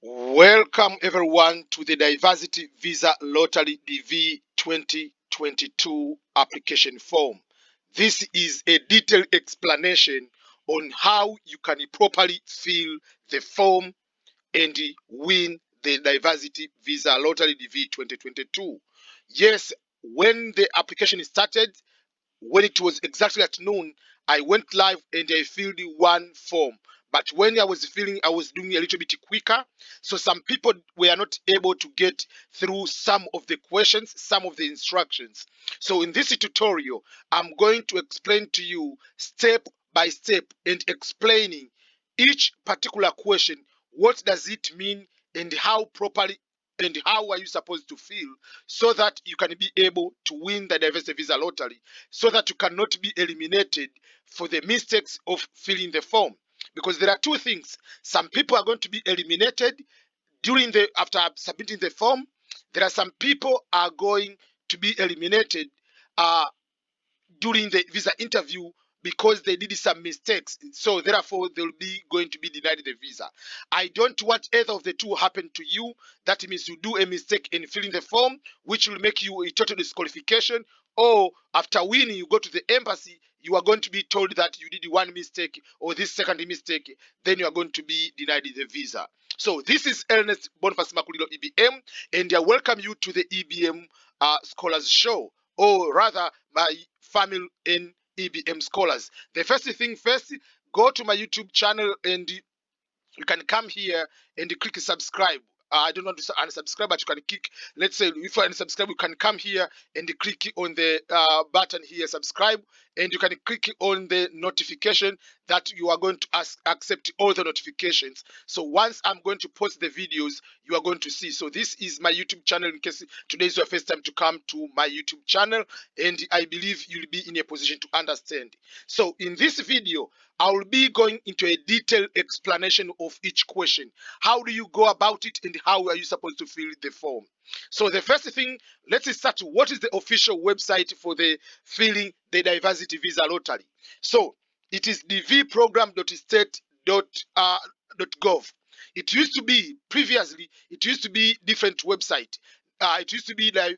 Welcome everyone to the Diversity Visa Lottery DV 2022 application form. This is a detailed explanation on how you can properly fill the form and win the Diversity Visa Lottery DV 2022. Yes, when the application started, when it was exactly at noon, I went live and I filled one form. But when I was filling, I was doing a little bit quicker. So some people were not able to get through some of the questions, some of the instructions. So in this tutorial, I'm going to explain to you step by step and explaining each particular question. What does it mean and how properly and how are you supposed to fill so that you can be able to win the Diversity Visa Lottery, so that you cannot be eliminated for the mistakes of filling the form. Because there are two things. Some people are going to be eliminated after submitting the form. There are some people are going to be eliminated uh, during the visa interview because they did some mistakes, so therefore they'll be going to be denied the visa. I don't want either of the two happen to you. That means you do a mistake in filling the form, which will make you a total disqualification, or after winning you go to the embassy, you are going to be told that you did one mistake or this second mistake, then you are going to be denied the visa. So this is Ernest Boniface Makulilo, EBM, and I welcome you to the EBM Scholars Show, or rather my family in EBM Scholars. The first thing first, go to my YouTube channel and you can come here and click subscribe. I don't want to unsubscribe, but you can click, let's say if you unsubscribe, you can come here and click on the button here, subscribe, and you can click on the notification that you are going to accept all the notifications. So once I'm going to post the videos, you are going to see. So this is my YouTube channel in case today is your first time to come to my YouTube channel, and I believe you'll be in a position to understand. So in this video, I will be going into a detailed explanation of each question. How do you go about it and how are you supposed to fill the form? So the first thing, let's start. What is the official website for the filling the Diversity Visa Lottery? So it is dvprogram.state.gov. It used to be previously, it used to be different website. It used to be like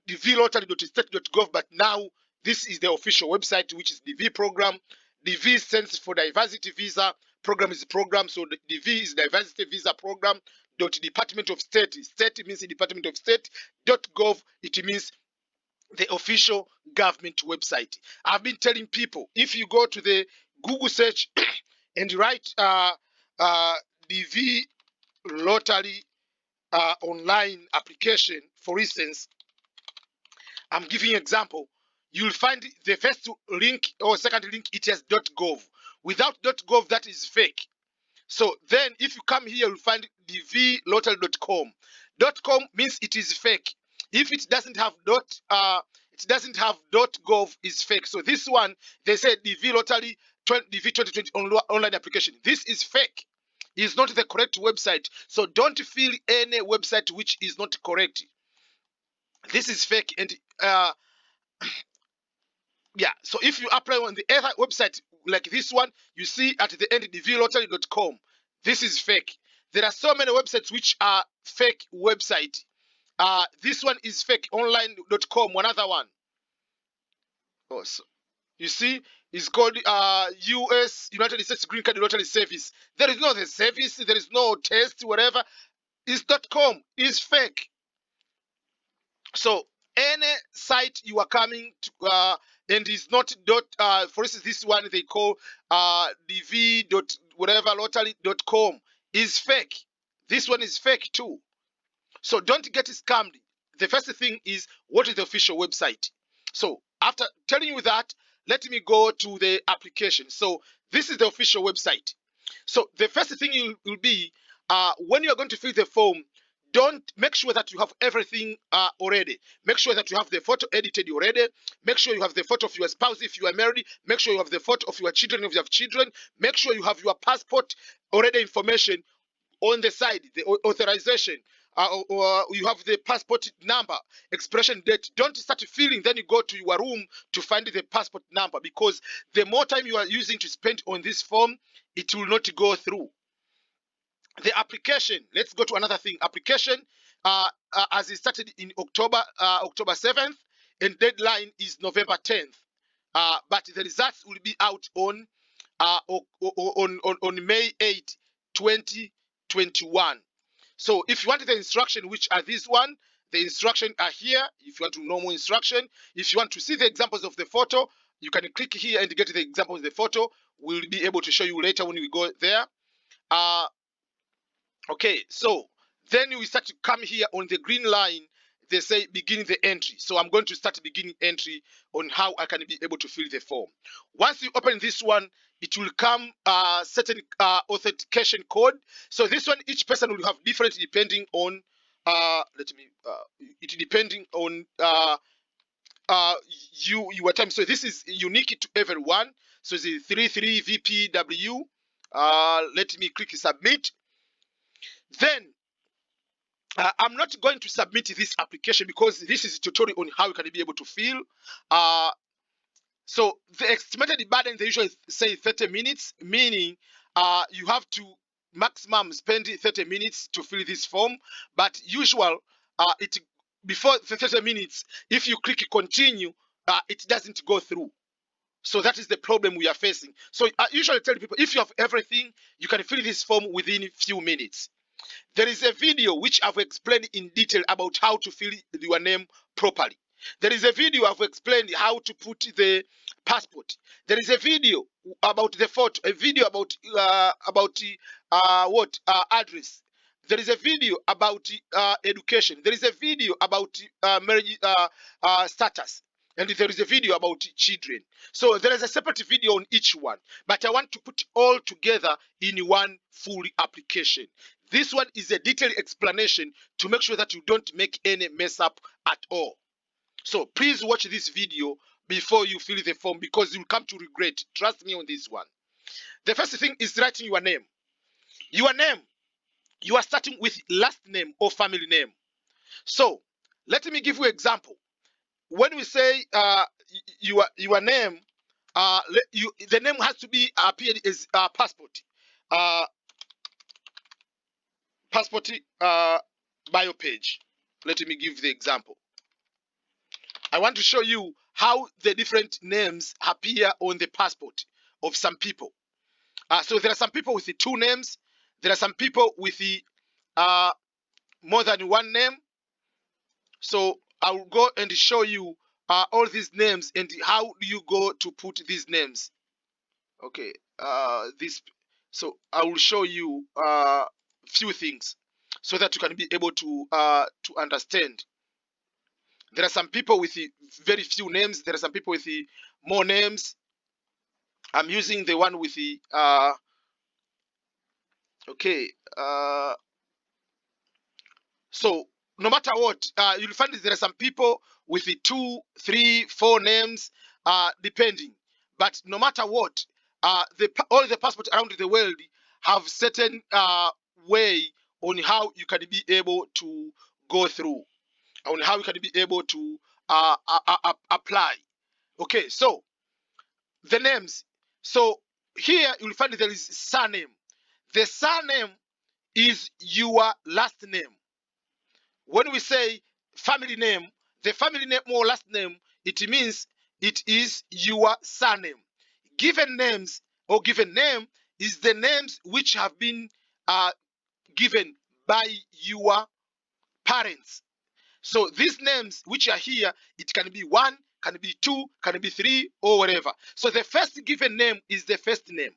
dvlottery.state.gov, but now this is the official website, which is DV program. DV stands for Diversity Visa. Program is program, so the DV is Diversity Visa Program. Department of State. State means the Department of State. .gov, it means the official government website. I've been telling people, if you go to the Google search and write DV lottery online application, for instance, I'm giving you an example. You'll find the first link or second link, it has .gov. Without .gov, that is fake. So then if you come here, you'll find dvlottery.com. .com means it is fake. If it doesn't have .gov, is fake. So this one, they say DV Lottery DV 2020 online application. This is fake. It's not the correct website. So don't fill any website which is not correct. This is fake, and yeah, so if you apply on the other website like this one, you see at the end dvlottery.com. This is fake. There are so many websites which are fake website. This one is fake. Online.com, another one. Oh, so you see, it's called US United States Green Card Lottery Service. There is no the service. There is no test, whatever. It's .com. It's fake. So any site you are coming to and is not for instance, this one they call dv dot whatever lottery.com is fake. This one is fake too. So don't get scammed. The first thing is, what is the official website? So after telling you that, let me go to the application. So this is the official website. So the first thing will be when you are going to fill the form, don't make sure that you have everything already. Make sure that you have the photo edited already. Make sure you have the photo of your spouse if you are married. Make sure you have the photo of your children if you have children. Make sure you have your passport already information on the side, the authorization, or you have the passport number, expiration date. Don't start filling, then you go to your room to find the passport number, because the more time you are using to spend on this form, it will not go through. the application, let's go to another thing. Application, as it started in October 7th, and deadline is November 10th. But the results will be out on May 8, 2021. So if you want the instruction, which are this one, the instruction are here. If you want to know more instruction, if you want to see the examples of the photo, you can click here and get the examples of the photo. We'll be able to show you later when we go there. Okay, so then we start to come here on the green line. They say begin the entry. So I'm going to start beginning entry on how I can be able to fill the form. Once you open this one, it will come certain authentication code. So this one, each person will have different depending on depending on your time. So this is unique to everyone. So it's 33VPW. Let me click submit. Then I'm not going to submit this application because this is a tutorial on how you can be able to fill. So the estimated burden, they usually say 30 minutes, meaning you have to maximum spend 30 minutes to fill this form. But usual, before the 30 minutes, if you click continue, it doesn't go through. So that is the problem we are facing. So I usually tell people, if you have everything, you can fill this form within a few minutes. There is a video which I've explained in detail about how to fill your name properly. There is a video I've explained how to put the passport. There is a video about the photo, a video about address. There is a video about education. There is a video about marriage status. And there is a video about children. So there is a separate video on each one. But I want to put all together in one full application. This one is a detailed explanation to make sure that you don't make any mess up at all. So please watch this video before you fill the form because you'll come to regret. Trust me on this one. The first thing is writing your name. Your name, you are starting with last name or family name. So let me give you an example. When we say your name, the name has to be appeared as passport. Passport bio page. Let me give the example. I want to show you how the different names appear on the passport of some people. So there are some people with the 2 names. There are some people with the more than 1 name. So I will go and show you all these names and how do you go to put these names. Okay, so I will show you few things so that you can be able to understand. There are some people with very few names. There are some people with more names. I'm using the one with the okay. So no matter what, you'll find there are some people with the 2, 3, 4 names, depending. But no matter what, all the passports around the world have certain way on how you can be able to go through, on how you can be able to apply. Okay, so the names. So here you'll find there is surname. The surname is your last name. When we say family name, the family name or last name, it means it is your surname. Given names or given name is the names which have been given by your parents. So these names which are here, it can be 1, can be 2, can be 3, or whatever. So the first given name is the first name.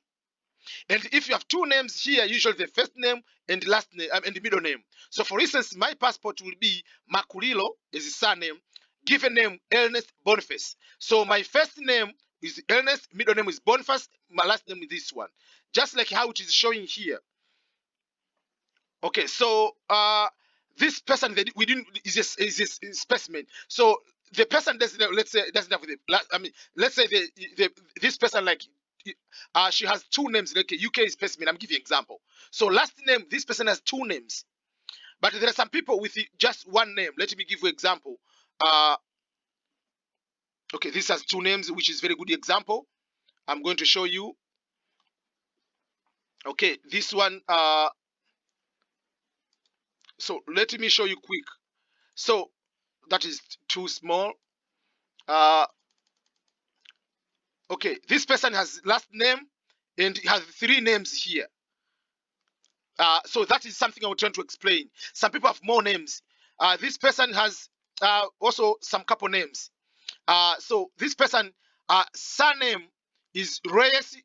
And if you have 2 names here, usually the first name and last name and the middle name. So for instance, my passport will be Makulilo is his surname, given name Ernest Boniface. So my first name is Ernest, middle name is Boniface, my last name is this one. Just like how it is showing here. Okay, so this person that we didn't is a specimen. So the person doesn't have, let's say doesn't have the let's say this person like she has 2 names like UK specimen. I'm giving you an example. So last name, this person has 2 names, but there are some people with just 1 name. Let me give you an example. Okay, this has 2 names, which is very good example. I'm going to show you. Okay, this one So let me show you quick. So that is too small. Okay, this person has last name and has 3 names here. So that is something I was trying to explain. Some people have more names. This person has also some couple names. So this person surname is Reyes.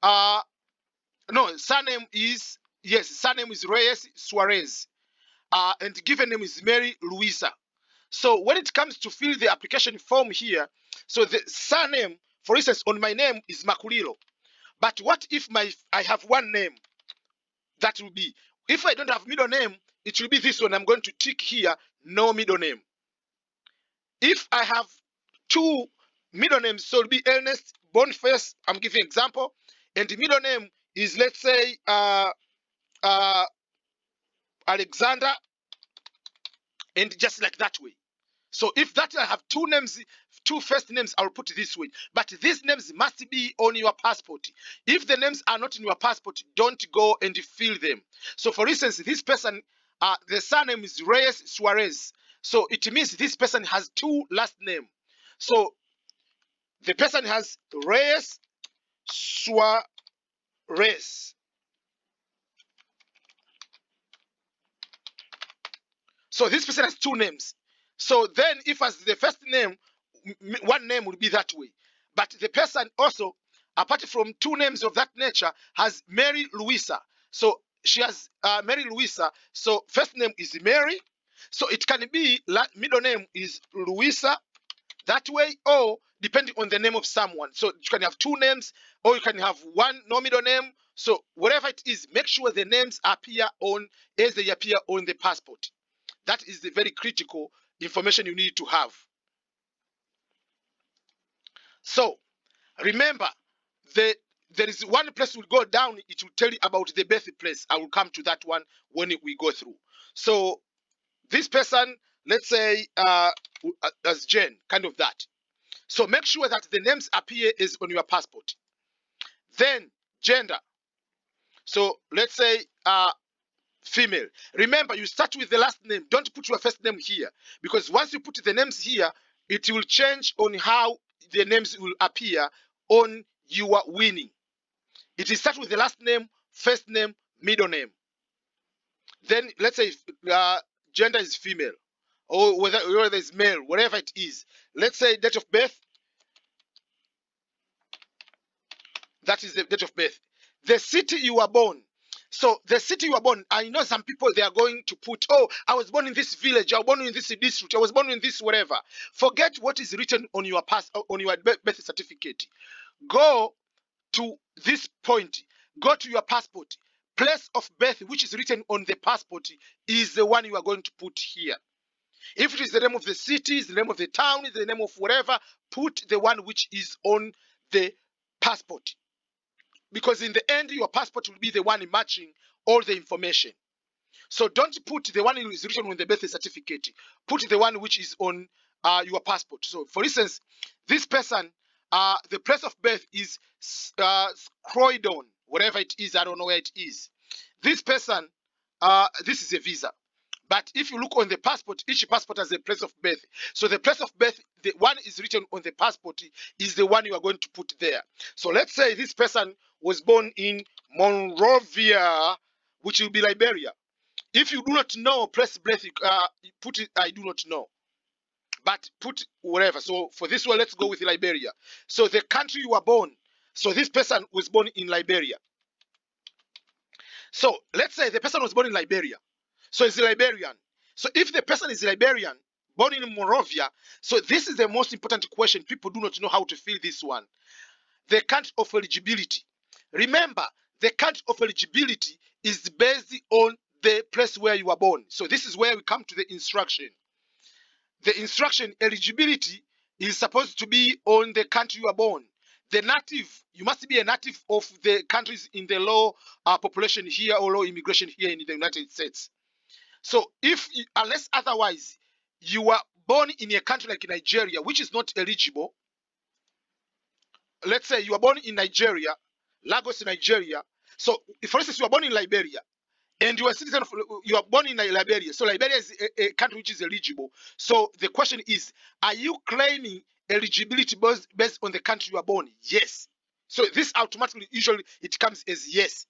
No, surname is surname is Reyes Suarez. And given name is Mary Luisa. So when it comes to fill the application form here, so the surname, for instance, on my name is Makulilo. But what if I have one name? That will be, if I don't have middle name, it will be this one. I'm going to tick here, no middle name. If I have 2 middle names, so it'll be Ernest Boniface, I'm giving example, and the middle name is, let's say, Alexander, and just like that way. So if that I have 2 names, 2 first names, I'll put it this way. But these names must be on your passport. If the names are not in your passport, don't go and fill them. So for instance, this person, the surname is Reyes Suarez. So it means this person has 2 last names. So the person has Reyes Suarez. So this person has 2 names. So then if as the first name, one name will be that way. But the person also, apart from 2 names of that nature, has Mary Luisa. So she has Mary Luisa. So first name is Mary. So it can be middle name is Luisa that way, or depending on the name of someone. So you can have 2 names, or you can have one no middle name. So whatever it is, make sure the names appear on as they appear on the passport. That is the very critical information you need to have. So remember, there is one place will go down, it will tell you about the birthplace. I will come to that one when we go through. So this person, let's say as Jane, kind of that. So make sure that the names appear is on your passport. Then gender. So let's say female. Remember, you start with the last name. Don't put your first name here, because once you put the names here, it will change on how the names will appear on your winning. It will start with the last name, first name, middle name. Then let's say gender is female, or whether it's male, whatever it is. Let's say date of birth. That is the date of birth. The city you were born. So the city you were born, I know some people, they are going to put, oh, I was born in this village, I was born in this district, I was born in this whatever. Forget what is written on your on your birth certificate. Go to this point, go to your passport. Place of birth, which is written on the passport, is the one you are going to put here. If it is the name of the city, the name of the town, the name of whatever, put the one which is on the passport. Because in the end, your passport will be the one matching all the information. So don't put the one who is written on the birth certificate. Put the one which is on your passport. So, for instance, this person, the place of birth is Croydon, whatever it is. I don't know where it is. This person, this is a visa. But if you look on the passport, each passport has a place of birth. So the place of birth, the one is written on the passport, is the one you are going to put there. So let's say this person was born in Monrovia, which will be Liberia. If you do not know place of birth, put it, I do not know. But put whatever. So for this one, let's go with Liberia. So the country you were born. So this person was born in Liberia. So let's say the person was born in Liberia. So it's Liberian. So if the person is Liberian, born in Monrovia, so this is the most important question. People do not know how to fill this one. The country of eligibility. Remember, the country of eligibility is based on the place where you are born. So this is where we come to the instruction. The instruction eligibility is supposed to be on the country you are born. The native, you must be a native of the countries in the low population here or low immigration here in the United States. So unless otherwise, you are born in a country like Nigeria, which is not eligible. Let's say you are born in Nigeria, Lagos, Nigeria. So, for instance, you are born in Liberia. and you are citizen of, you are born in Liberia. So Liberia is a country which is eligible. So the question is, are you claiming eligibility based on the country you are born? Yes. So this automatically, usually it comes as yes.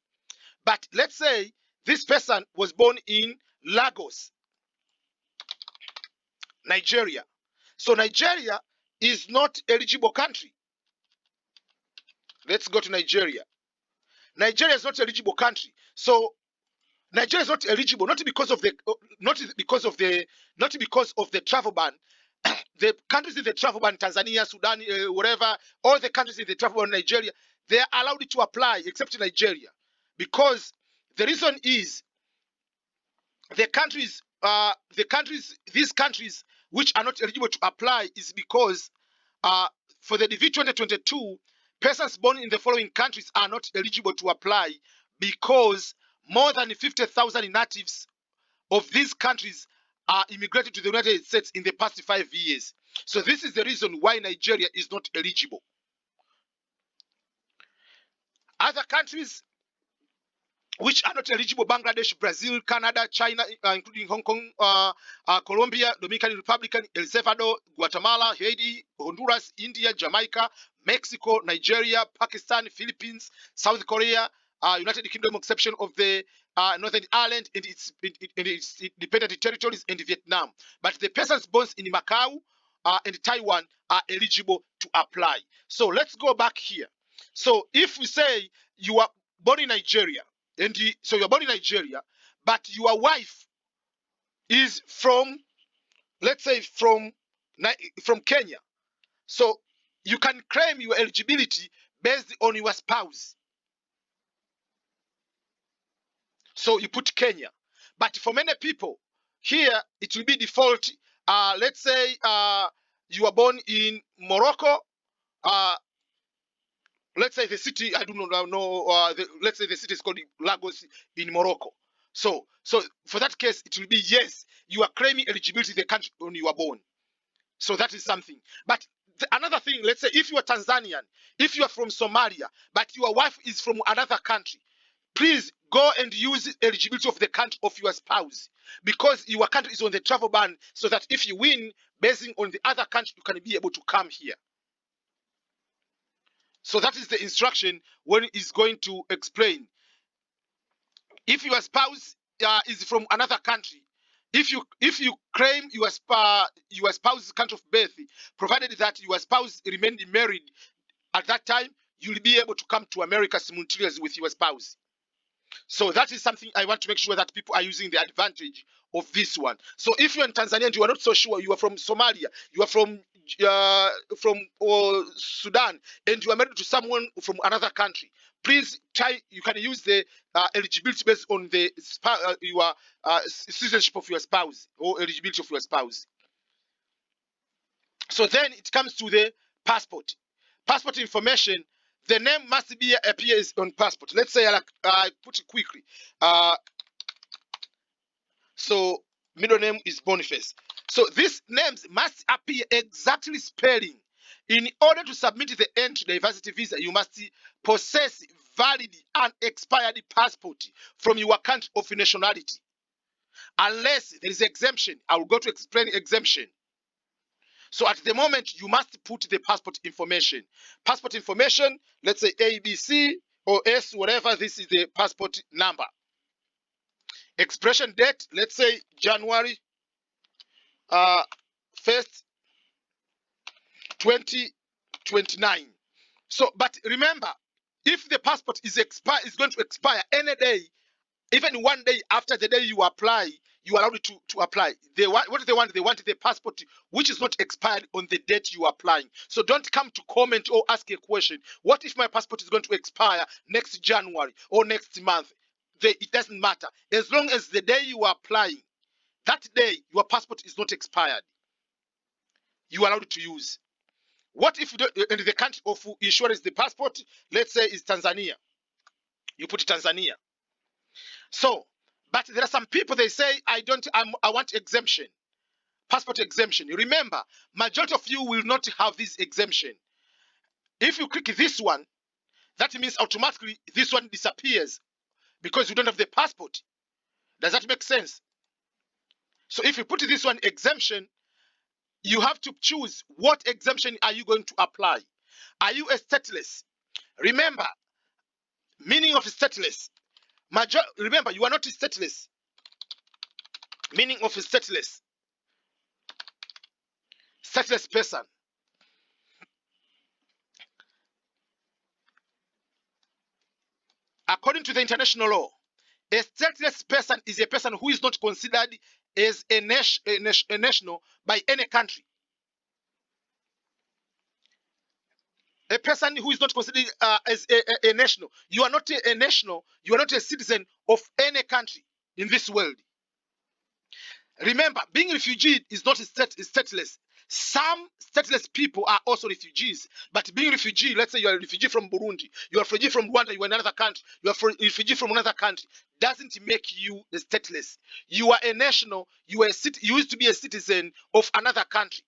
But let's say this person was born in Lagos, Nigeria. So Nigeria is not eligible country. Let's go to Nigeria. Nigeria is not eligible country. So Nigeria is not eligible, not because of the travel ban. The countries in the travel ban, Tanzania, Sudan, whatever, all the countries in the travel ban, Nigeria, they are allowed to apply, except Nigeria, because the reason is these countries which are not eligible to apply is because for the DV2022, persons born in the following countries are not eligible to apply because more than 50,000 natives of these countries are immigrated to the United States in the past 5 years. So this is the reason why Nigeria is not eligible. Other countries which are not eligible: Bangladesh, Brazil, Canada, China, including Hong Kong, Colombia, Dominican Republic, El Salvador, Guatemala, Haiti, Honduras, India, Jamaica, Mexico, Nigeria, Pakistan, Philippines, South Korea, United Kingdom, exception of the Northern Ireland and its independent territories, and Vietnam. But the persons born in Macau and Taiwan are eligible to apply. So let's go back here. So if we say you are born in Nigeria, so you're born in Nigeria, but your wife is from, let's say, from Kenya. So you can claim your eligibility based on your spouse. So you put Kenya. But for many people, here it will be default. Let's say you are born in Morocco. Let's say the city, I do not know, let's say the city is called Lagos in Morocco. So for that case, it will be yes, you are claiming eligibility in the country when you are born. So that is something. But another thing, let's say if you are Tanzanian, if you are from Somalia, but your wife is from another country, please go and use eligibility of the country of your spouse, because your country is on the travel ban, so that if you win based on the other country, you can be able to come here. So that is the instruction when it's going to explain. If your spouse is from another country, if you claim your spouse's country of birth, provided that your spouse remained married at that time, you'll be able to come to America simultaneously with your spouse. So that is something I want to make sure that people are using the advantage of this one. So if you're in Tanzania and you are not so sure, you are from Somalia, you are from Sudan, and you are married to someone from another country, please try. You can use the eligibility based on the your citizenship of your spouse or eligibility of your spouse. So then it comes to the passport. Passport information. The name must appears on passport. Let's say I put it quickly. So middle name is Boniface. So these names must appear exactly spelling. In order to submit the entry diversity visa, you must possess valid and expired passport from your country of nationality. Unless there is exemption, I will go to explain exemption. So at the moment, you must put the passport information. Passport information, let's say ABC or S, whatever, this is the passport number. Expiration date, let's say January 1st, 2029. So, but remember, if the passport is going to expire any day, even 1 day after the day you apply, you are allowed to apply. What do they want? They want the passport which is not expired on the date you are applying. So don't come to comment or ask a question. What if my passport is going to expire next January or next month? It doesn't matter. As long as the day you are applying, that day your passport is not expired, you are allowed to use. What if in the country of insurance, the passport, let's say, is Tanzania? You put Tanzania. So, but there are some people, they say, I want exemption, passport exemption. Remember, majority of you will not have this exemption. If you click this one, that means automatically this one disappears because you don't have the passport. Does that make sense? So if you put this one exemption, you have to choose what exemption are you going to apply. Are you a stateless? Remember, meaning of stateless. Remember, you are not a stateless. Meaning of a stateless. Stateless person. According to the international law, a stateless person is a person who is not considered as a national by any country. A person who is not considered as a national. You are not a national. You are not a citizen of any country in this world. Remember, being a refugee is not stateless. Some stateless people are also refugees. But being a refugee, let's say you are a refugee from Burundi, you are a refugee from Rwanda, you are in another country, you are a refugee from another country, doesn't make you a stateless. You are a national, you used to be a citizen of another country.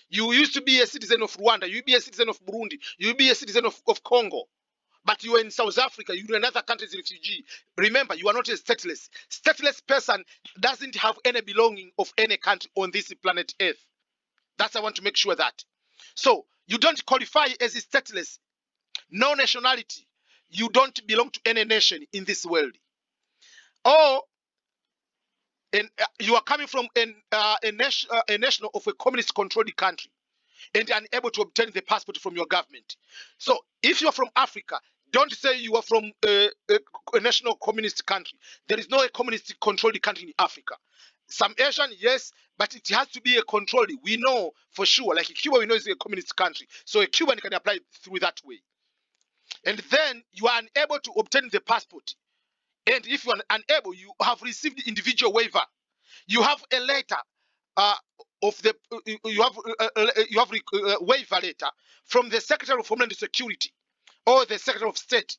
You used to be a citizen of Rwanda, you be a citizen of Burundi, you be a citizen of Congo. But you are in South Africa, you're in another country as a refugee. Remember, you are not a stateless. Stateless person doesn't have any belonging of any country on this planet Earth. That's I want to make sure that. So you don't qualify as a stateless. No nationality. You don't belong to any nation in this world. Or you are coming from a national of a communist-controlled country and unable to obtain the passport from your government. So if you're from Africa, don't say you are from a national communist country. There is no communist controlled country in Africa. Some Asian, yes, but it has to be a controlled. We know for sure, like Cuba, we know is a communist country. So a Cuban can apply through that way. And then you are unable to obtain the passport. And if you are unable, you have received individual waiver. You have a letter of the you have a waiver letter from the Secretary of Homeland Security or the Secretary of State.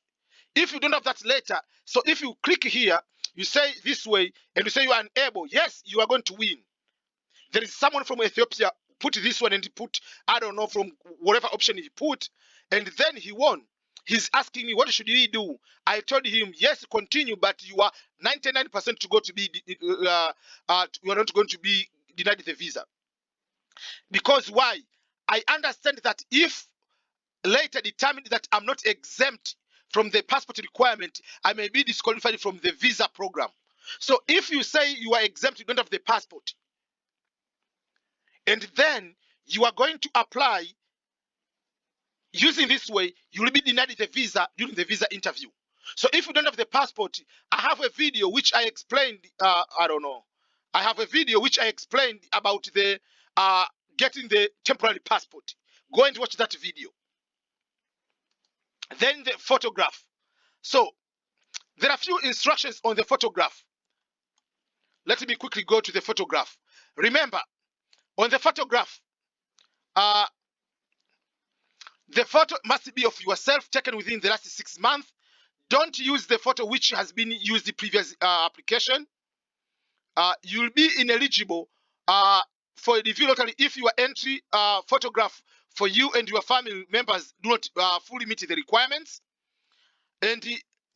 If you don't have that letter, so if you click here, you say this way, and you say you are unable, yes, you are going to win. There is someone from Ethiopia put this one and he put, I don't know, from whatever option he put, and then he won. He's asking me, what should he do? I told him, yes, continue, but you are 99% to go to be, you are not going to be denied the visa. Because why? I understand that if later determined that I'm not exempt from the passport requirement, I may be disqualified from the visa program. So if you say you are exempt, you don't have the passport, and then you are going to apply using this way, you will be denied the visa during the visa interview. So if you don't have the passport, I have a video which I explained, I don't know. I have a video which I explained about the getting the temporary passport. Go and watch that video. Then the photograph. So there are a few instructions on the photograph. Let me quickly go to the photograph. Remember, on the photograph, the photo must be of yourself taken within the last 6 months. Don't use the photo which has been used the previous application. You'll be ineligible for a DV lottery if your entry photograph for you and your family members do not fully meet the requirements. And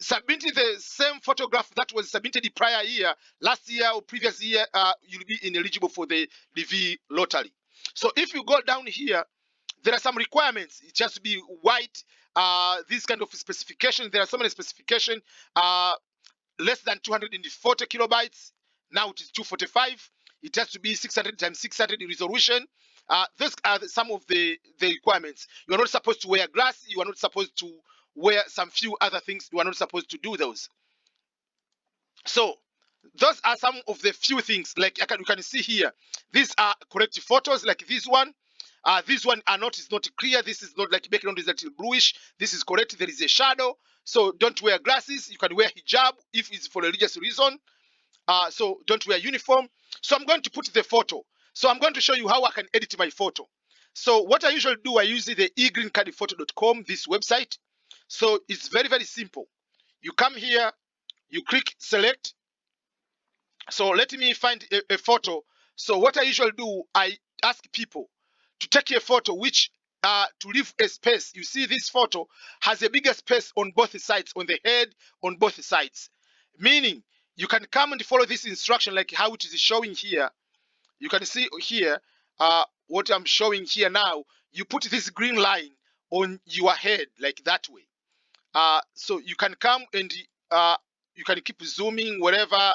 submitting the same photograph that was submitted the prior year, last year or previous year, you'll be ineligible for the DV lottery. So if you go down here, there are some requirements. It has to be white, this kind of specification. There are so many specifications, less than 240 kilobytes. Now it is 245. It has to be 600 times 600 resolution. Those are some of the requirements. You are not supposed to wear glasses. You are not supposed to wear some few other things. You are not supposed to do those. So those are some of the few things. Like you can see here, these are corrective photos. Like this one. This one is not clear. This is not like background is a little bluish. This is correct. There is a shadow. So don't wear glasses. You can wear hijab if it's for a religious reason. So don't wear uniform. So I'm going to put the photo. So I'm going to show you how I can edit my photo. So what I usually do, I use the egreencardphoto.com, this website. So it's very, very simple. You come here, you click select. So let me find a photo. So what I usually do, I ask people to take a photo which to leave a space. You see this photo has a bigger space on both sides, on the head, on both sides. Meaning you can come and follow this instruction like how it is showing here. You can see here what I'm showing here now. You put this green line on your head like that way. So you can come and you can keep zooming wherever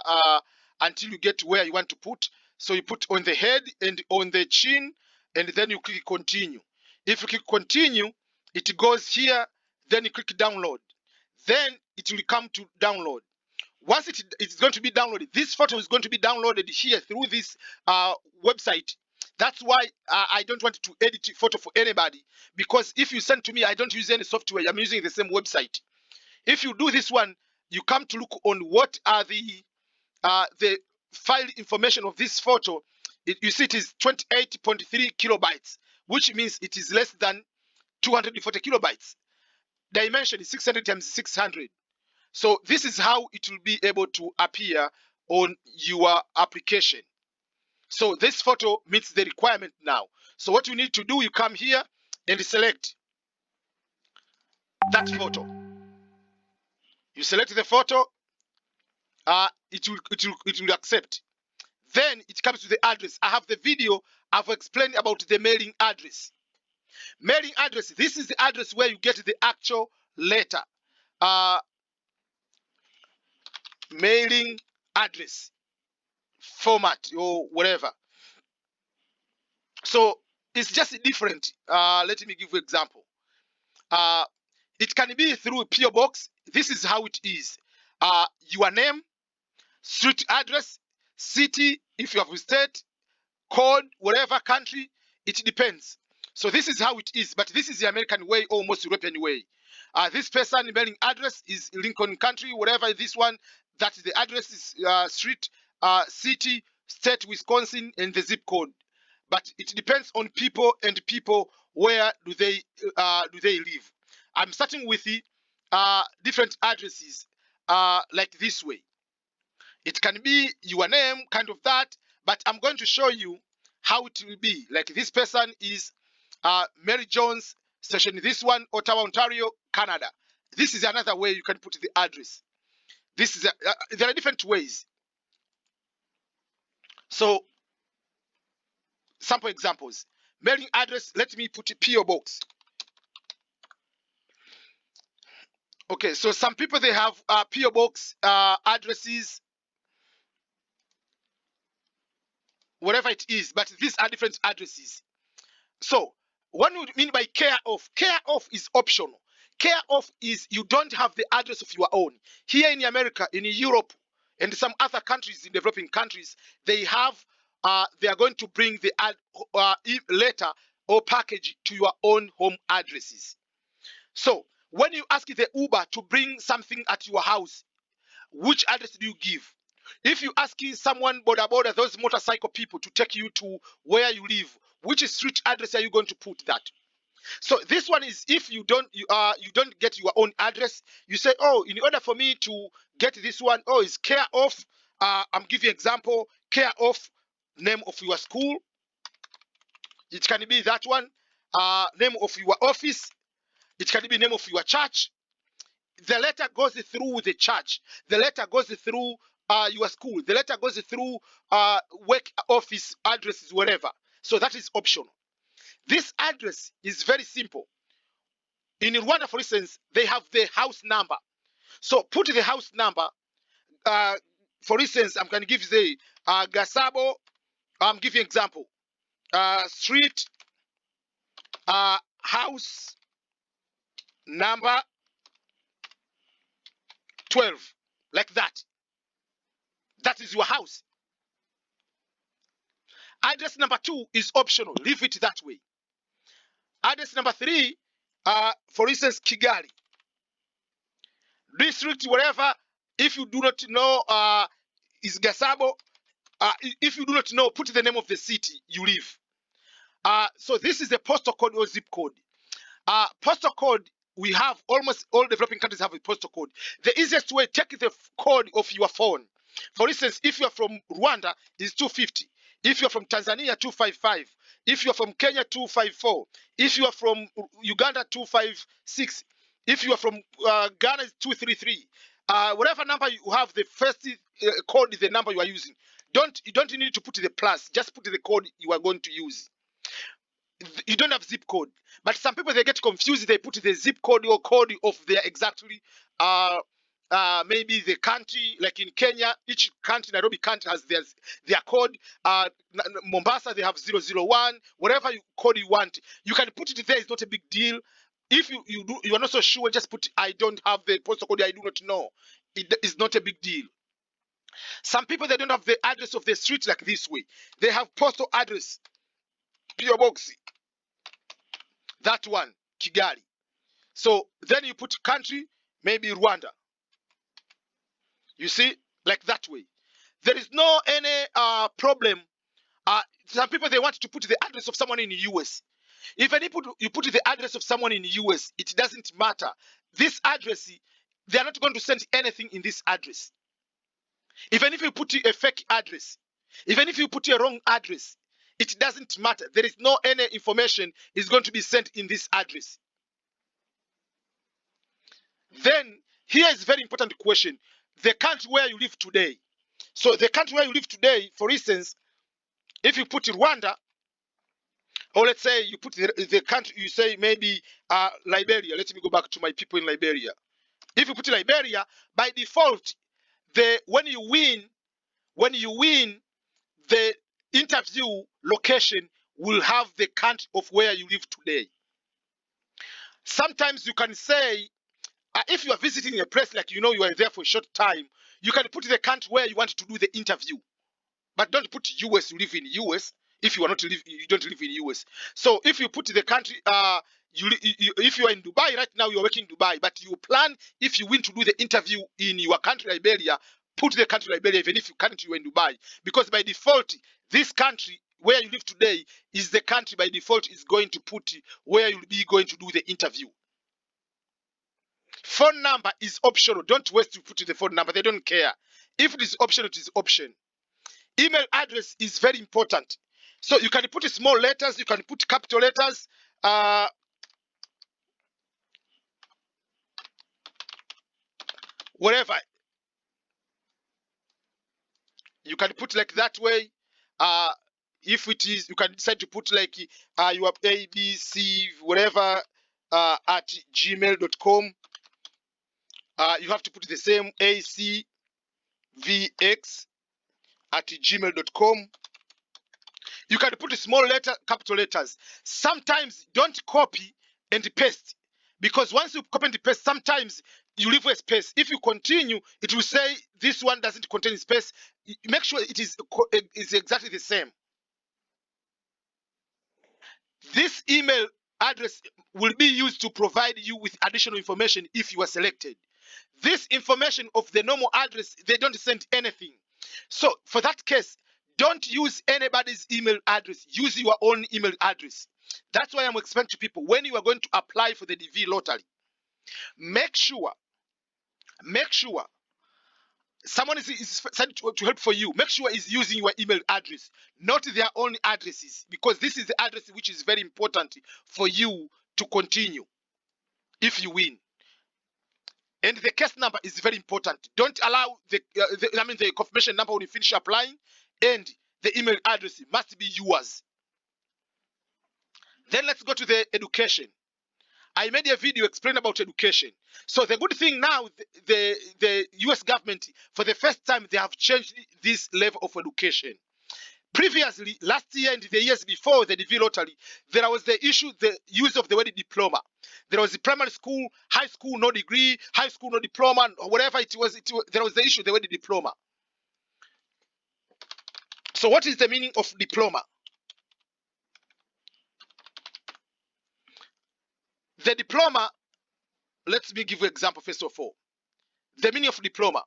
until you get where you want to put. So you put on the head and on the chin, and then you click continue. If you click continue, it goes here, then you click download. Then it will come to download. Once it's going to be downloaded, this photo is going to be downloaded here through this website. That's why I don't want to edit photo for anybody, because if you send to me, I don't use any software. I'm using the same website. If you do this one, you come to look on what are the file information of this photo. You see it is 28.3 kilobytes, which means it is less than 240 kilobytes. Dimension is 600 times 600. So this is how it will be able to appear on your application. So this photo meets the requirement now. So what you need to do, you come here and select that photo. You select the photo, it will accept. Then it comes to the address. I have the video. I've explained about the mailing address. Mailing address, this is the address where you get the actual letter. Mailing address format or whatever. So it's just different. Let me give you an example. It can be through a PO box. This is how it is. Your name, street address, city, if you have a state, code, whatever country, it depends. So this is how it is, but this is the American way, almost European way. This person mailing address is Lincoln country, whatever this one, that the address is street, city, state, Wisconsin, and the zip code. But it depends on people and people, where do they live. I'm starting with the different addresses like this way. It can be your name, kind of that, but I'm going to show you how it will be. Like this person is Mary Jones, station this one, Ottawa, Ontario, Canada. This is another way you can put the address. This is there are different ways. So, sample examples. Mailing address, let me put a PO box. Okay, so some people, they have PO box addresses, whatever it is, but these are different addresses. So what we mean by care of is optional. Care of is you don't have the address of your own. Here in America, in Europe, and some other countries, in developing countries, they have they are going to bring the letter or package to your own home addresses. So when you ask the Uber to bring something at your house, which address do you give? If you ask someone border, those motorcycle people, to take you to where you live, which street address are you going to put that? So this one is, if you don't get your own address, you say, oh, in order for me to get this one, oh, it's care of, I'm giving example, care of name of your school. It can be that one, name of your office. It can be name of your church. The letter goes through the church. The letter goes through your school. The letter goes through work office addresses, wherever. So that is optional. This address is very simple. In Rwanda, for instance, they have the house number. So put the house number. For instance, I'm going to give the Gasabo. I'm giving example. Street, house number 12, like that. That is your house. Address number 2 is optional. Leave it that way. Address number 3, for instance, Kigali. District, whatever. If you do not know, is Gasabo. If you do not know, put the name of the city you live. So this is the postal code or zip code. Postal code, we have almost all developing countries have a postal code. The easiest way, take the code of your phone. For instance, if you are from Rwanda, it's 250. If you're from Tanzania, 255. If you're from Kenya, 254. If you are from Uganda, 256. If you are from Ghana, it's 233. whatever number you have, the first code is the number you are using. You don't need to put the plus, just put the code you are going to use. You don't have zip code, but some people, they get confused. They put the zip code or code of their exactly maybe the country, like in Kenya, each country, Nairobi country has their code. Mombasa, they have 001, whatever code you want, you can put it there. It's not a big deal. If you are not so sure, just put I don't have the postal code, I do not know. It is not a big deal. Some people, they don't have the address of the street like this way. They have postal address, PO box, that one, Kigali. So then you put country, maybe Rwanda. You see, like that way. There is no any problem. Some people, they want to put the address of someone in the US. If you put the address of someone in the US, it doesn't matter. This address, they are not going to send anything in this address. Even if you put a fake address, even if you put a wrong address, it doesn't matter. There is no any information is going to be sent in this address. Then here is a very important question: the country where you live today. So the country where you live today, for instance, if you put Rwanda, or let's say you put the country, you say maybe Liberia. Let me go back to my people in Liberia. If you put Liberia, by default, when you win, the interview location will have the country of where you live today. Sometimes you can say, if you are visiting a place, like you are there for a short time, you can put the country where you want to do the interview, but don't put US. You live in US. If you are not you don't live in US. So if you put the country, if you are in Dubai right now, you are working in Dubai, but you plan, if you win to do the interview in your country, Liberia, put the country Liberia, even if you can't, you are in Dubai, because by default, this country where you live today is the country by default is going to put where you'll be going to do the interview. Phone number is optional. Don't waste to put the phone number. They don't care. If it is optional, it is option. Email address is very important. So you can put small letters, you can put capital letters. Whatever. You can put like that way. If it is, you can decide to put like your ABC, whatever, at gmail.com. You have to put the same ACVX at gmail.com. You can put a small letter, capital letters. Sometimes don't copy and paste, because once you copy and paste, sometimes you leave a space. If you continue, it will say this one doesn't contain space. Make sure it is exactly the same. This email address will be used to provide you with additional information if you are selected. This information of the normal address, they don't send anything. So for that case, don't use anybody's email address. Use your own email address. That's why I'm explaining to people, when you are going to apply for the DV lottery, make sure someone is sent to help for you. Make sure is using your email address, not their own addresses, because this is the address which is very important for you to continue if you win. And the case number is very important. Don't allow the confirmation number when you finish applying, and the email address must be yours. Then let's go to the education. I made a video explaining about education. So the good thing now, the US government, for the first time, they have changed this level of education. Previously, last year and the years before the DV lottery, there was the issue, the use of the word diploma. There was the primary school, high school, no degree, high school, no diploma, or whatever it was, there was the issue, the word diploma. So what is the meaning of diploma? The diploma, let me give you an example first of all. The meaning of diploma.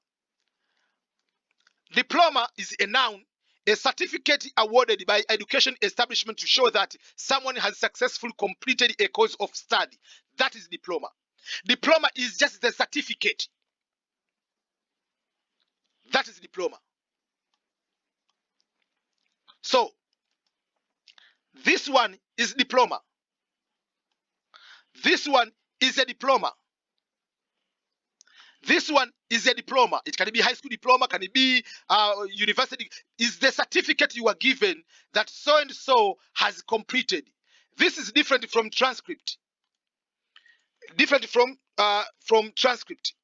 Diploma is a noun, a certificate awarded by education establishment to show that someone has successfully completed a course of study. That is diploma. Diploma is just the certificate. That is diploma. So, this one is diploma. This one is a diploma. This one is a diploma. It can be high school diploma, can it be university. Is the certificate you are given that so and so has completed. This is different from transcript. Different from transcript.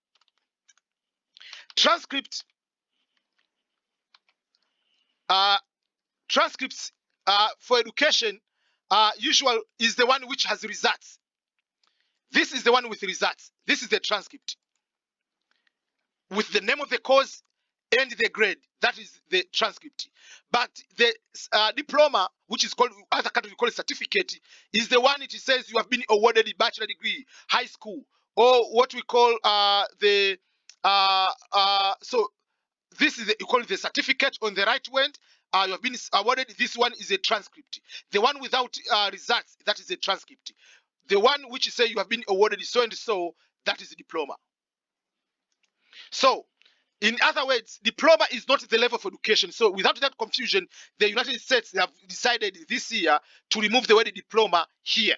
Transcript. Transcripts for education usual is the one which has results. This is the one with results. This is the transcript with the name of the course and the grade. That is the transcript. But the diploma, which is called, other countries call it certificate, is the one it says you have been awarded a bachelor degree, high school, or what we call so this is you call it the certificate on the right hand. You have been awarded. This one is a transcript. The one without results, that is a transcript. The one which you say you have been awarded so and so, that is a diploma. So, in other words, diploma is not the level of education. So, without that confusion, the United States have decided this year to remove the word diploma here.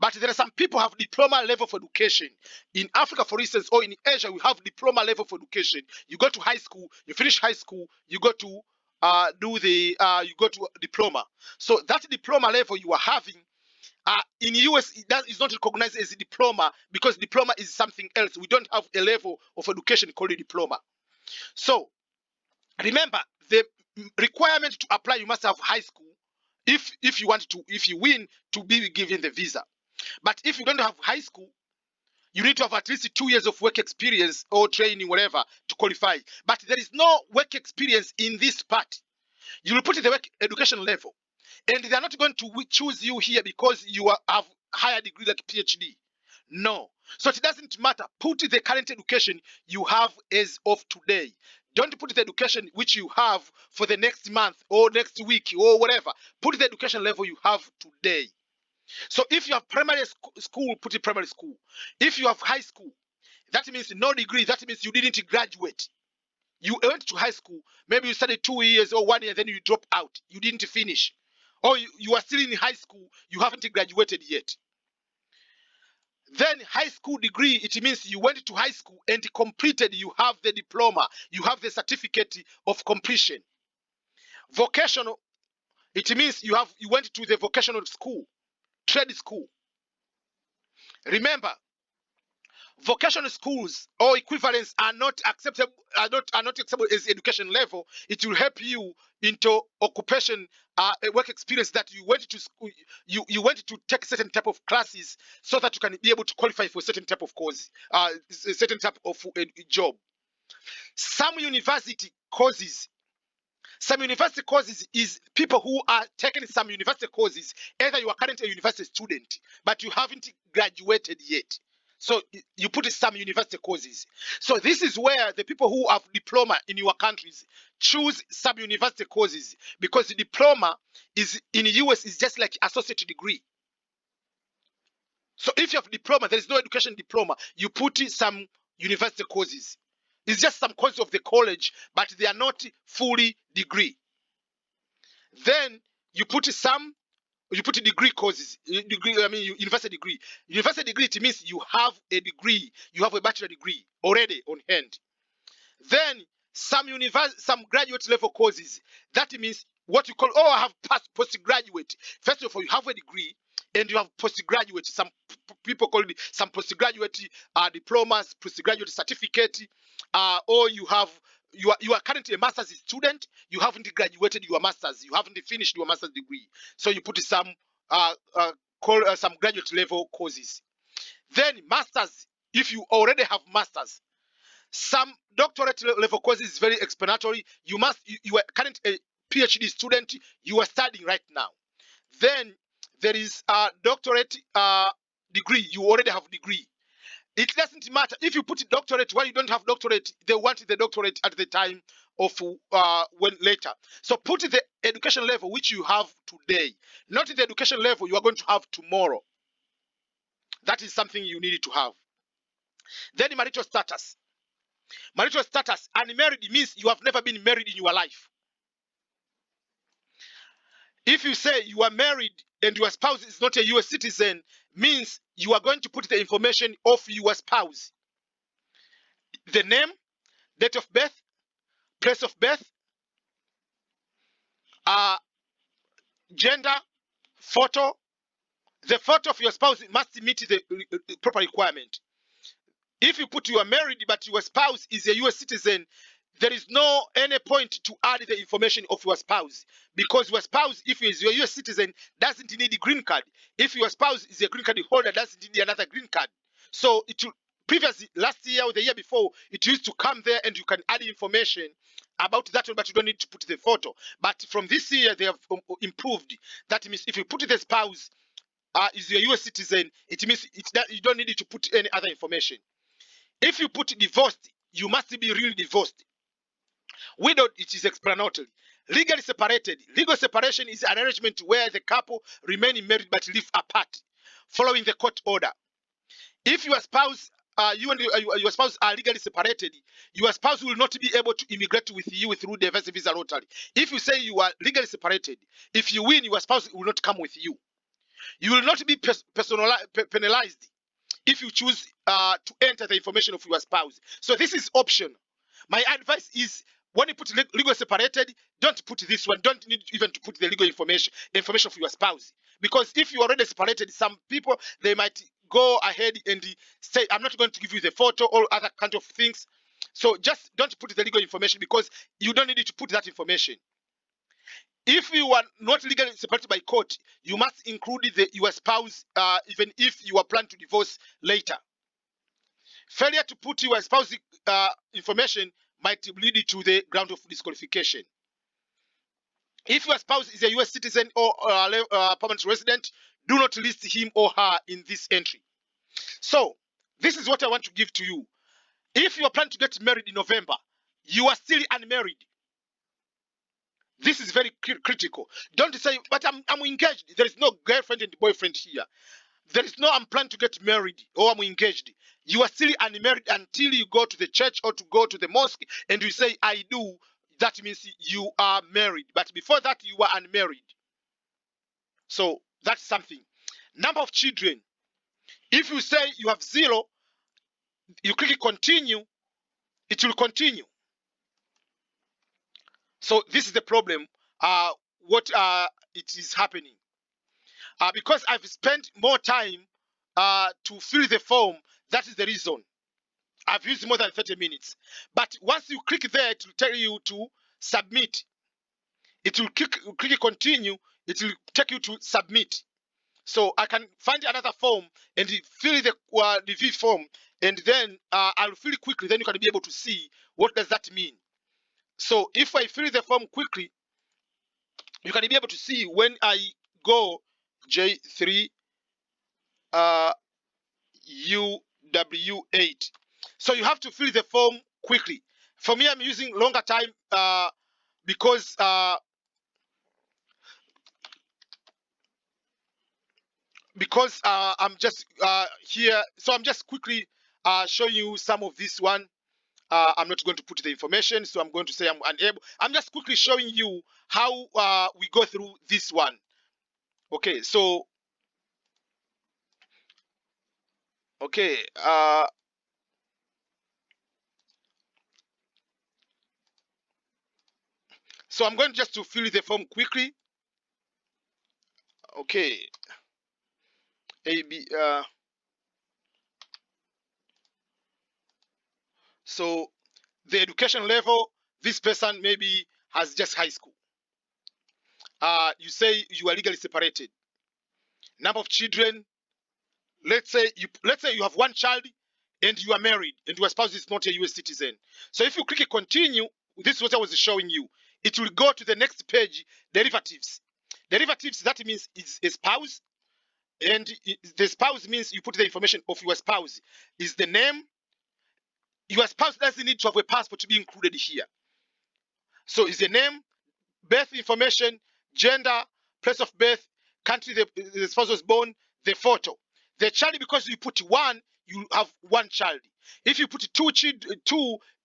But there are some people who have diploma level of education. In Africa, for instance, or in Asia, we have diploma level of education. You go to high school, you finish high school, you go to you go to diploma. So that diploma level you are having in US, that is not recognized as a diploma because diploma is something else. We don't have a level of education called a diploma. So remember, the requirement to apply, you must have high school if you want to, if you win, to be given the visa. But if you don't have high school, you need to have at least 2 years of work experience or training, whatever, to qualify. But there is no work experience in this part. You will put the work education level. And they are not going to choose you here because you have higher degree like PhD. No. So it doesn't matter. Put the current education you have as of today. Don't put the education which you have for the next month or next week or whatever. Put the education level you have today. So if you have primary school, put it primary school. If you have high school, that means no degree. That means you didn't graduate. You went to high school. Maybe you studied 2 years or 1 year, then you drop out. You didn't finish. Or you are still in high school. You haven't graduated yet. Then high school degree, it means you went to high school and completed. You have the diploma. You have the certificate of completion. Vocational, it means you went to the vocational school, trade school. Remember, vocational schools or equivalents are not acceptable, are not acceptable as education level. It will help you into occupation, work experience that you went to school, you went to take certain type of classes so that you can be able to qualify for certain type of course, a certain type of job. Some university courses is people who are taking some university courses. Either you are currently a university student, but you haven't graduated yet. So you put some university courses. So this is where the people who have diploma in your countries choose some university courses, because the diploma is in the US is just like associate degree. So if you have diploma, there is no education diploma. You put some university courses. It's just some courses of the college, but they are not fully degree. Then you put degree courses. University degree. University degree, it means you have a degree. You have a bachelor degree already on hand. Then some graduate level courses. That means what you call, I have postgraduate. First of all, you have a degree and you have postgraduate. Some people call it some postgraduate diplomas, postgraduate certificate, or you are currently a master's student. You haven't graduated your master's. You haven't finished your master's degree. So you put some graduate level courses. Then masters, if you already have masters. Some doctorate level courses is very explanatory. You are currently a PhD student. You are studying right now. Then there is a doctorate degree. You already have degree. It doesn't matter if you put doctorate while you don't have doctorate. They want the doctorate at the time of when later. So put the education level which you have today, not the education level you are going to have tomorrow. That is something you need to have. Then marital status. Marital status, unmarried, means you have never been married in your life. If you say you are married and your spouse is not a US citizen, means you are going to put the information of your spouse. the name, date of birth, place of birth, gender, photo. The photo of your spouse must meet the proper requirement. If you put you are married but your spouse is a US citizen, there is no any point to add the information of your spouse, because your spouse, if he is a US citizen, doesn't need a green card. If your spouse is a green card holder, doesn't need another green card. So it will, previously, last year or the year before, it used to come there and you can add information about that one, but you don't need to put the photo. But from this year, they have improved. That means if you put the spouse is a US citizen, it means you don't need to put any other information. If you put divorced, you must be really divorced. Widowed, it is explanatory. Legally separated. Legal separation is an arrangement where the couple remain married but live apart, following the court order. If your spouse, you and your spouse are legally separated, your spouse will not be able to immigrate with you through the diversity visa lottery. If you say you are legally separated, if you win, your spouse will not come with you. You will not be penalized if you choose to enter the information of your spouse. So this is optional. My advice is, when you put legal separated, don't put this one. Don't need even to put the legal information of your spouse. Because if you are already separated, some people, they might go ahead and say, I'm not going to give you the photo or other kind of things. So just don't put the legal information, because you don't need to put that information. If you are not legally separated by court, you must include your spouse, even if you are planning to divorce later. Failure to put your spouse information might lead to the ground of disqualification. If your spouse is a US citizen or permanent resident, do not list him or her in this entry. So, this is what I want to give to you. If you are planning to get married in November, you are still unmarried. This is very critical. Don't say, but I'm engaged. There is no girlfriend and boyfriend here. There is no, I'm planning to get married or I'm engaged. You are still unmarried until you go to the church or to go to the mosque and you say, I do. That means you are married. But before that, you are unmarried. So that's something. Number of children. If you say you have 0, you click continue, it will continue. So this is the problem. What it is happening. Because I've spent more time to fill the form, that is the reason. I've used more than 30 minutes. But once you click there, it will tell you to submit. It will click continue, it will take you to submit. So I can find another form and fill the DV form, and then I'll fill it quickly, then you can be able to see what does that mean. So if I fill the form quickly, you can be able to see when I go J3 UW8. So you have to fill the form quickly. For me, I'm using longer time because I'm just here. So I'm just quickly showing you some of this one. I'm not going to put the information, so I'm going to say I'm unable. I'm just quickly showing you how we go through this one. Okay, so okay. So I'm going just to fill the form quickly. Okay. AB. So the education level, this person maybe has just high school. You say you are legally separated. Number of children. Let's say you have one child and you are married and your spouse is not a US citizen. So if you click continue, this is what I was showing you. It will go to the next page, derivatives. Derivatives, that means it's a spouse, and the spouse means you put the information of your spouse. Is the name. Your spouse doesn't need to have a passport to be included here. So is the name, birth information, gender, place of birth, country the spouse was born, the photo. The child, because you put 1, you have 1 child. If you put 2,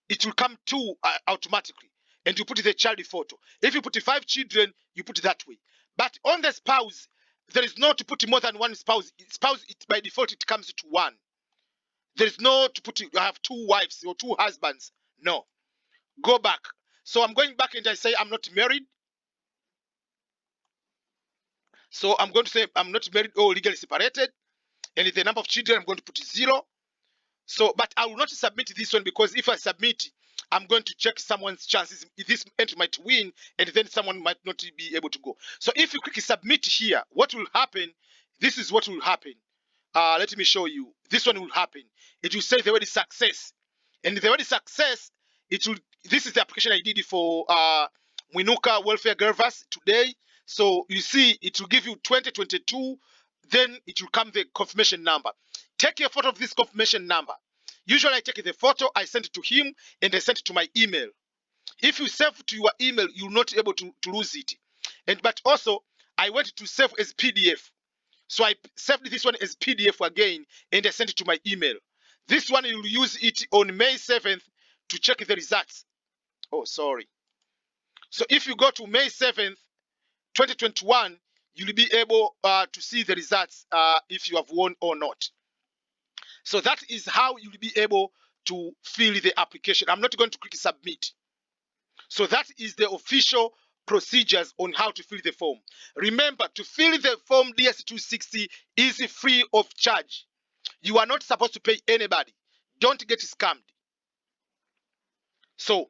it will come 2 automatically. And you put the child photo. If you put 5 children, you put it that way. But on the spouse, there is no to put more than 1 spouse. Spouse, by default, it comes to 1. There is no to put, I have 2 wives or 2 husbands. No. Go back. So I'm going back and I say I'm not married. So I'm going to say I'm not married or legally separated. And the number of children, I'm going to put 0. So, but I will not submit this one, because if I submit, I'm going to check someone's chances. This entry might win, and then someone might not be able to go. So if you click submit here, what will happen? This is what will happen. Let me show you. This one will happen. It will say the word success. And the word success, it will, this is the application I did for Mwinuka Welfare Girvas today. So you see, it will give you 2022, then it will come the confirmation number. Take a photo of this confirmation number. Usually I take the photo, I send it to him, and I send it to my email. If you save to your email, you're not able to lose it. But also, I want to save as PDF. So I saved this one as PDF again, and I sent it to my email. This one, you'll use it on May 7th to check the results. Oh, sorry. So if you go to May 7th, 2021, you'll be able to see the results if you have won or not. So that is how you'll be able to fill the application. I'm not going to click submit. So that is the official procedures on how to fill the form. Remember, to fill the form DS260 is free of charge. You are not supposed to pay anybody. Don't get scammed. So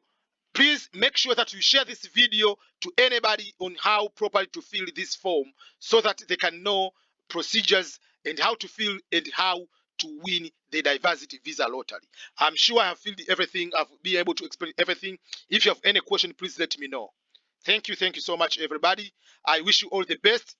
please make sure that you share this video to anybody on how properly to fill this form, so that they can know procedures and how to fill and how to win the diversity visa lottery. I'm sure I have filled everything. I've been able to explain everything. If you have any question, please let me know. Thank you so much, everybody. I wish you all the best.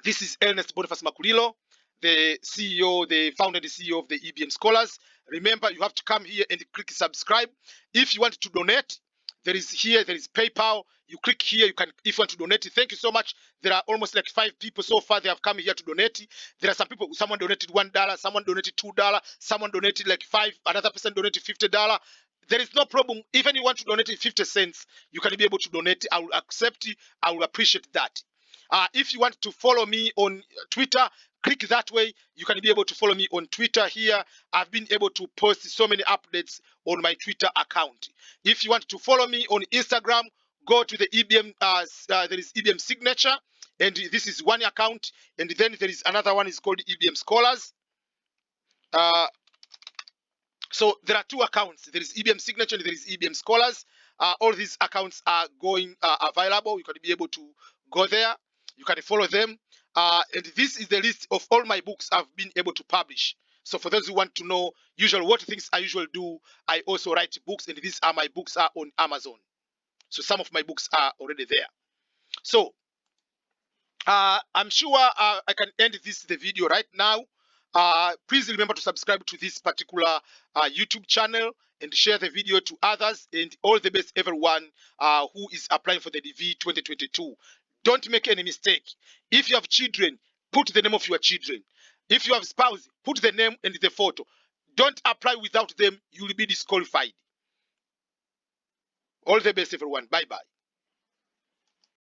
This is Ernest Boniface Makulilo, the CEO, the founder and CEO of the EBM Scholars. Remember, you have to come here and click subscribe. If you want to donate, there is PayPal. You click here, you can, if you want to donate. Thank you so much. There are almost like 5 people so far. They have come here to donate. There are some people, someone donated $1, someone donated $2, someone donated like 5, another person donated $50. There is no problem. Even you want to donate 50 cents, you can be able to donate. I will accept it. I will appreciate that. If you want to follow me on Twitter, click that way. You can be able to follow me on Twitter here. I've been able to post so many updates on my Twitter account. If you want to follow me on Instagram, go to the EBM, there is EBM Signature, and this is one account, and then there is another one, is called EBM Scholars. So there are 2 accounts. There is EBM Signature and there is EBM Scholars. All these accounts are going available. You can be able to go there. You can follow them. And this is the list of all my books I've been able to publish. So for those who want to know usually what things I usually do, I also write books, and these are my books are on Amazon. So some of my books are already there. So I'm sure I can end the video right now. Please remember to subscribe to this particular YouTube channel and share the video to others. And all the best, everyone who is applying for the DV2022. Don't make any mistake. If you have children, put the name of your children. If you have spouse, put the name and the photo. Don't apply without them. You will be disqualified. All the best, everyone. Bye-bye.